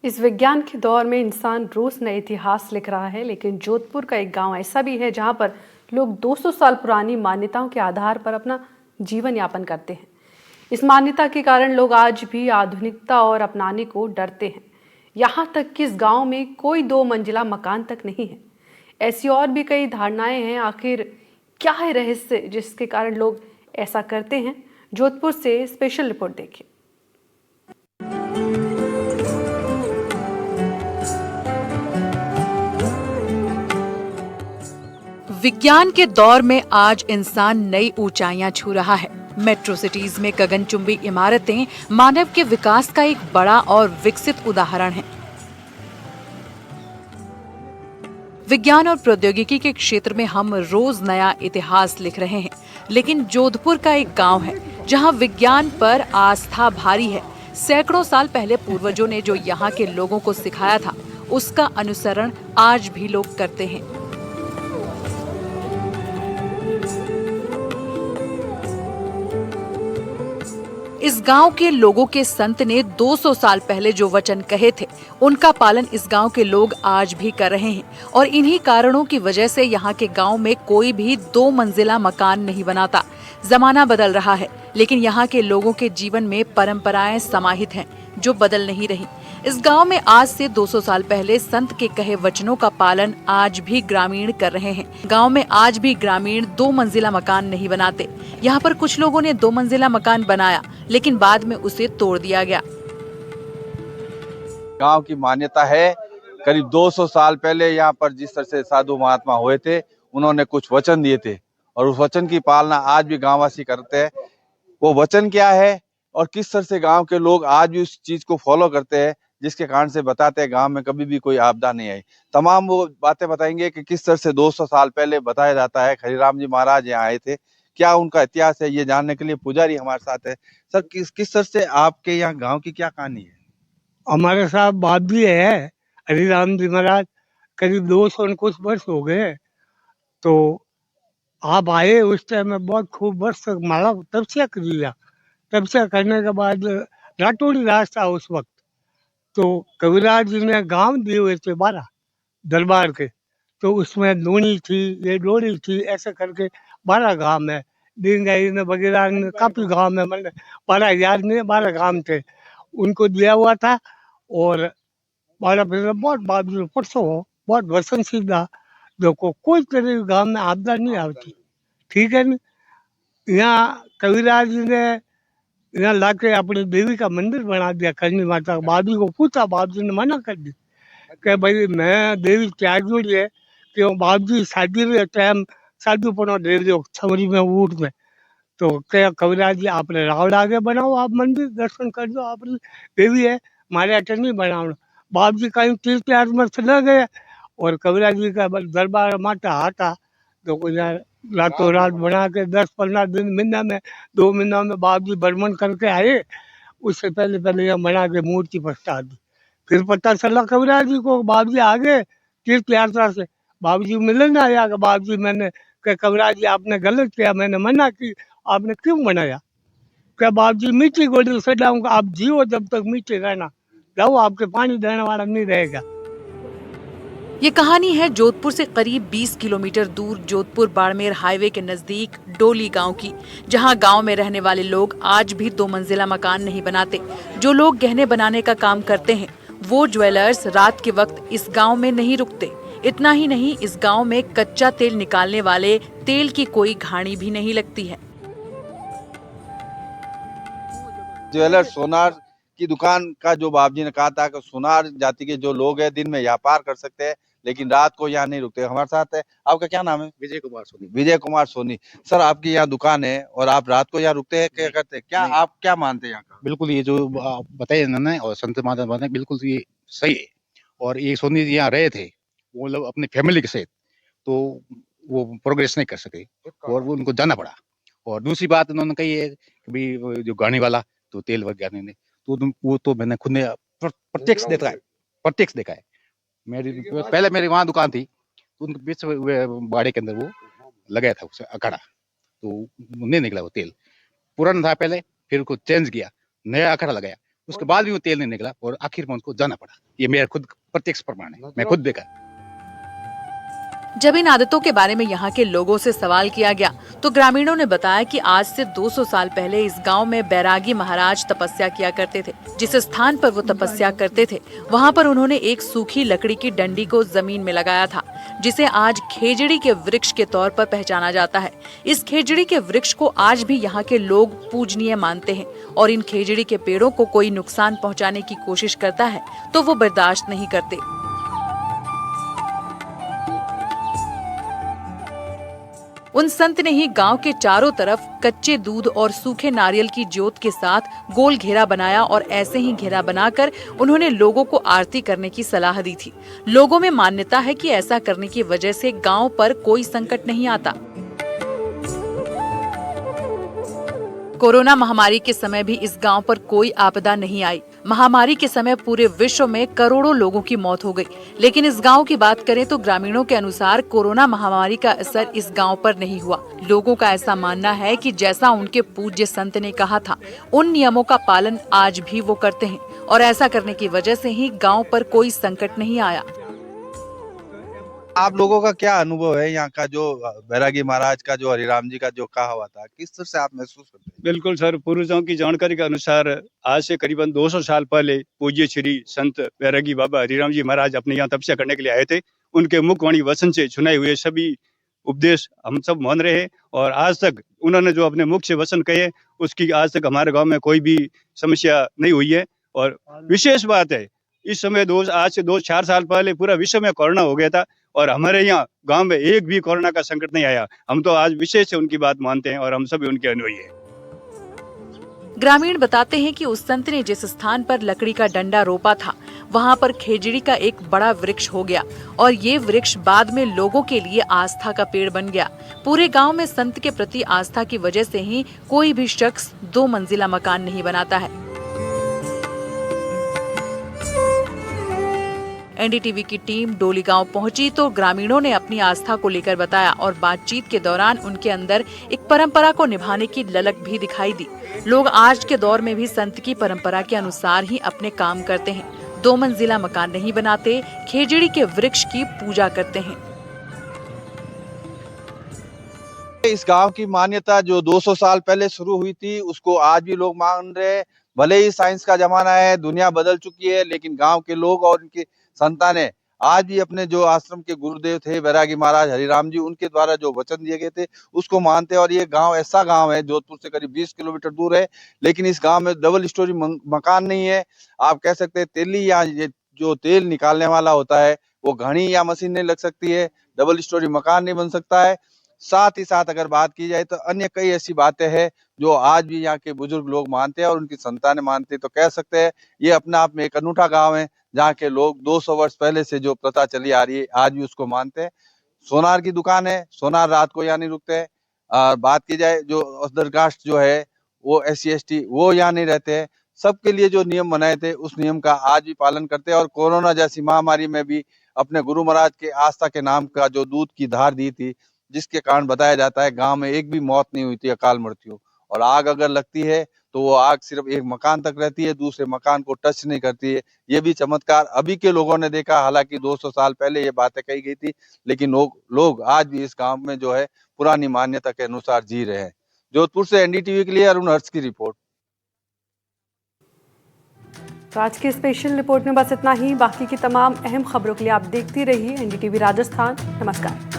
इस विज्ञान के दौर में इंसान रोज नए इतिहास लिख रहा है, लेकिन जोधपुर का एक गांव ऐसा भी है जहां पर लोग 200 साल पुरानी मान्यताओं के आधार पर अपना जीवन यापन करते हैं। इस मान्यता के कारण लोग आज भी आधुनिकता और अपनाने को डरते हैं। यहाँ तक कि इस गांव में कोई 2 मंजिला मकान तक नहीं है। ऐसी और भी कई धारणाएं हैं। आखिर क्या है रहस्य जिसके कारण लोग ऐसा करते हैं? जोधपुर से स्पेशल रिपोर्ट देखिए। विज्ञान के दौर में आज इंसान नई ऊंचाइयां छू रहा है। मेट्रो सिटीज में गगनचुंबी इमारतें मानव के विकास का एक बड़ा और विकसित उदाहरण हैं। विज्ञान और प्रौद्योगिकी के क्षेत्र में हम रोज नया इतिहास लिख रहे हैं, लेकिन जोधपुर का एक गांव है जहां विज्ञान पर आस्था भारी है। सैकड़ों साल पहले पूर्वजों ने जो यहाँ के लोगों को सिखाया था, उसका अनुसरण आज भी लोग करते हैं। इस गांव के लोगों के संत ने 200 साल पहले जो वचन कहे थे, उनका पालन इस गांव के लोग आज भी कर रहे हैं। और इन्हीं कारणों की वजह से यहाँ के गांव में कोई भी 2 मंजिला मकान नहीं बनाता। जमाना बदल रहा है, लेकिन यहाँ के लोगों के जीवन में परंपराएं समाहित हैं, जो बदल नहीं रही। इस गांव में आज से 200 साल पहले संत के कहे वचनों का पालन आज भी ग्रामीण कर रहे हैं। गांव में आज भी ग्रामीण 2 मंजिला मकान नहीं बनाते। यहाँ पर कुछ लोगों ने 2 मंजिला मकान बनाया, लेकिन बाद में उसे तोड़ दिया गया। गांव की मान्यता है, करीब 200 साल पहले यहाँ पर जिस तरह से साधु महात्मा हुए थे, उन्होंने कुछ वचन दिए थे और उस वचन की पालना आज भी गांववासी करते हैं। वो वचन क्या है और किस तरह से गांव के लोग आज भी उस चीज को फॉलो करते हैं, जिसके कारण से बताते हैं गांव में कभी भी कोई आपदा नहीं आई। तमाम वो बातें बताएंगे कि किस तरह से 200 साल पहले बताया जाता है खरीराम जी महाराज यहाँ आए थे, क्या उनका इतिहास है, ये जानने के लिए पुजारी हमारे साथ है। सर, किस किस तरह से आपके यहाँ गाँव की क्या कहानी है? हमारे साथ बाप भी है, हरिराम जी महाराज। करीब 200 और कुछ वर्ष हो गए। तो आप आए उस टाइम में बहुत खूब वर्ष तक माला तपस्या कर लिया। तपस्या करने के बाद रातोड़ी राज था उस वक्त। तो कविराज जी ने गांव दिए हुए थे 12 दरबार के। तो उसमें नूनी थी, ये डोरी थी, ऐसे करके 12 गांव है। डींगाई ने वगैरह ने काफी गांव में, मतलब 12,000 में 12 गांव थे, उनको दिया हुआ था। और 12 फिर बहुत बाद में परसों हो, बहुत वसन सीधा देखो कोई तरह के गांव में आपदा नहीं आती। ठीक है ना। यहाँ कविराज जी ने यहाँ लाके अपनी देवी का मंदिर बना दिया, करनी माता। बाबी को पूछा, बाप जी ने मना कर दी कि भाई मैं देवी त्याग जोड़ी है कि बाप जी शादी में टाइम शादी पनो दे दो छवरी में ऊट में। तो क्या कविराज जी आपने रावण आगे बनाओ, आप मंदिर दर्शन कर दो, आपकी देवी है, हमारे अटन नहीं बनाओ। बाप जी कहीं तीर्थ यात्रा में चला गए और कविराज जी का दरबार माटा हाथा। तो यार रातों रात बना के 10-15 दिन महीना में 2 महीना में बाप जी भ्रमण करके आए। उससे पहले पहले यहाँ बना के मूर्ति पछता दी। फिर पता चला कविराज जी को, बाप जी आ गए तीर्थ यात्रा से। बाबू जी मिलन आया कि बाप जी मैंने कि कविराज जी आपने गलत किया, मैंने मना की, आपने क्यों बनाया? क्या बाप जी मीठी गोली से डाऊंगा, आप जियो जब तक मीठे रहना, जाओ आपके पानी देने वाला नहीं रहेगा। ये कहानी है जोधपुर से करीब 20 किलोमीटर दूर जोधपुर बाड़मेर हाईवे के नजदीक डोली गांव की, जहां गांव में रहने वाले लोग आज भी 2 मंजिला मकान नहीं बनाते। जो लोग गहने बनाने का काम करते हैं, वो ज्वेलर्स रात के वक्त इस गांव में नहीं रुकते। इतना ही नहीं, इस गांव में कच्चा तेल निकालने वाले तेल की कोई घानी भी नहीं लगती है। ज्वेलर सोनार की दुकान का जो बाप जी ने कहा था कि सोनार जाति के जो लोग हैं दिन में व्यापार कर सकते हैं, लेकिन रात को यहाँ नहीं रुकते। हमारे साथ है, आपका क्या नाम है? विजय कुमार सोनी। विजय कुमार सोनी। सर, आपकी यहाँ दुकान है और आप रात को यहाँ रुकते हैं, क्या करते हैं, क्या नहीं। आप क्या मानते हैं यहाँ का? बिल्कुल ये जो आप बताए इन्होंने और संत महात्मा बताए, बिल्कुल ये सही है। और ये सोनी जी यहाँ रहे थे, वो लोग अपनी फैमिली के साथ, तो वो प्रोग्रेस नहीं कर सके और वो उनको जाना पड़ा। और दूसरी बात उन्होंने कही है कि भाई वो जो गाड़ी वाला तो तेल वगैरह ने, तो वो तो मैंने खुद ने प्रत्यक्ष देखा है, प्रत्यक्ष देखा है। मेरी पहले मेरी वहाँ दुकान थी, तो उनके बीच बाड़े के अंदर वो लगाया था उसे अखाड़ा, तो नहीं निकला वो तेल। पुराना था पहले, फिर उसको चेंज किया, नया अखाड़ा लगाया, उसके बाद भी वो तेल नहीं निकला और आखिर में उनको जाना पड़ा। ये मेरा खुद प्रत्यक्ष प्रमाण है, मैं खुद देखा। जब इन आदतों के बारे में यहाँ के लोगों से सवाल किया गया तो ग्रामीणों ने बताया कि आज से 200 साल पहले इस गांव में बैरागी महाराज तपस्या किया करते थे। जिस स्थान पर वो तपस्या करते थे वहाँ पर उन्होंने एक सूखी लकड़ी की डंडी को जमीन में लगाया था, जिसे आज खेजड़ी के वृक्ष के तौर पर पहचाना जाता है। इस खेजड़ी के वृक्ष को आज भी यहाँ के लोग पूजनीय मानते हैं और इन खेजड़ी के पेड़ों को कोई नुकसान पहुँचाने की कोशिश करता है तो वो बर्दाश्त नहीं करते। उन संत ने ही गांव के चारों तरफ कच्चे दूध और सूखे नारियल की ज्योत के साथ गोल घेरा बनाया और ऐसे ही घेरा बनाकर उन्होंने लोगों को आरती करने की सलाह दी थी। लोगों में मान्यता है कि ऐसा करने की वजह से गांव पर कोई संकट नहीं आता। कोरोना महामारी के समय भी इस गांव पर कोई आपदा नहीं आई। महामारी के समय पूरे विश्व में करोड़ों लोगों की मौत हो गई, लेकिन इस गांव की बात करें तो ग्रामीणों के अनुसार कोरोना महामारी का असर इस गांव पर नहीं हुआ। लोगों का ऐसा मानना है कि जैसा उनके पूज्य संत ने कहा था, उन नियमों का पालन आज भी वो करते हैं और ऐसा करने की वजह से ही गांव पर कोई संकट नहीं आया। आप लोगों का क्या अनुभव है यहाँ का, जो बैरागी महाराज का जो हरिराम जी का जो कहा हुआ था, किस तरह से आप महसूस करते हैं? बिल्कुल सर, पूर्वजों की जानकारी के अनुसार आज से करीबन 200 साल पहले पूज्य श्री संत बैरागी बाबा हरिराम जी महाराज अपने यहाँ तपस्या करने के लिए आए थे। उनके मुखवाणी वचन से सुनाए हुए सभी उपदेश हम सब मान रहे हैं और आज तक उन्होंने जो अपने मुख से वचन कहे उसकी आज तक हमारे गाँव में कोई भी समस्या नहीं हुई है। और विशेष बात है, इस समय आज से 2-4 साल पहले पूरा विश्व में कोरोना हो गया था और हमारे यहाँ गांव में एक भी कोरोना का संकट नहीं आया। हम तो आज विशेष से उनकी बात मानते हैं और हम सभी उनके अनुयायी हैं। ग्रामीण बताते हैं कि उस संत ने जिस स्थान पर लकड़ी का डंडा रोपा था वहाँ पर खेजड़ी का एक बड़ा वृक्ष हो गया और ये वृक्ष बाद में लोगों के लिए आस्था का पेड़ बन गया। पूरे गांव में संत के प्रति आस्था की वजह से ही कोई भी शख्स 2 मंजिला मकान नहीं बनाता है। एनडीटीवी की टीम डोली गांव पहुंची तो ग्रामीणों ने अपनी आस्था को लेकर बताया और बातचीत के दौरान उनके अंदर एक परंपरा को निभाने की ललक भी दिखाई दी। लोग आज के दौर में भी संत की परंपरा के अनुसार ही अपने काम करते हैं, 2 मंजिला मकान नहीं बनाते, खेजड़ी के वृक्ष की पूजा करते हैं। इस गांव की मान्यता जो 200 साल पहले शुरू हुई थी उसको आज भी लोग मान रहे हैं। भले ही साइंस का जमाना है, दुनिया बदल चुकी है, लेकिन गांव के लोग और उनके संतानें आज भी अपने जो आश्रम के गुरुदेव थे बैरागी महाराज हरिराम जी, उनके द्वारा जो वचन दिए गए थे उसको मानते हैं। और ये गांव ऐसा गांव है, जोधपुर से करीब 20 किलोमीटर दूर है, लेकिन इस गांव में डबल स्टोरी मकान नहीं है। आप कह सकते हैं तेली या जो तेल निकालने वाला होता है वो घड़ी या मशीन नहीं लग सकती है, डबल स्टोरी मकान नहीं बन सकता है। साथ ही साथ अगर बात की जाए तो अन्य कई ऐसी बातें हैं जो आज भी यहाँ के बुजुर्ग लोग मानते हैं और उनकी संतानें मानते हैं। तो कह सकते हैं ये अपने आप में एक अनूठा गांव है जहाँ के लोग 200 वर्ष पहले से जो प्रथा चली आ रही है आज भी उसको मानते हैं। सोनार की दुकान है, सोनार रात को यहाँ नहीं रुकते हैं। बात की जाए जो अदर कास्ट जो है वो SC ST वो यहाँ नहीं रहते हैं। सबके लिए जो नियम बनाए थे उस नियम का आज भी पालन करते हैं। और कोरोना जैसी महामारी में भी अपने गुरु महाराज के आस्था के नाम का जो दूध की धार दी थी, जिसके कारण बताया जाता है गांव में एक भी मौत नहीं हुई थी अकाल मृत्यु। और आग अगर लगती है तो वो आग सिर्फ एक मकान तक रहती है, दूसरे मकान को टच नहीं करती है। ये भी चमत्कार अभी के लोगों ने देखा, हालांकि 200 साल पहले ये बातें कही गई थी, लेकिन लोग आज भी इस गांव में जो है पुरानी मान्यता के अनुसार जी रहे हैं। जोधपुर से NDTV के लिए अरुण हर्ष की रिपोर्ट। तो आज की स्पेशल रिपोर्ट में बस इतना ही। बाकी की तमाम अहम खबरों के लिए आप देखती रहिए NDTV राजस्थान। नमस्कार।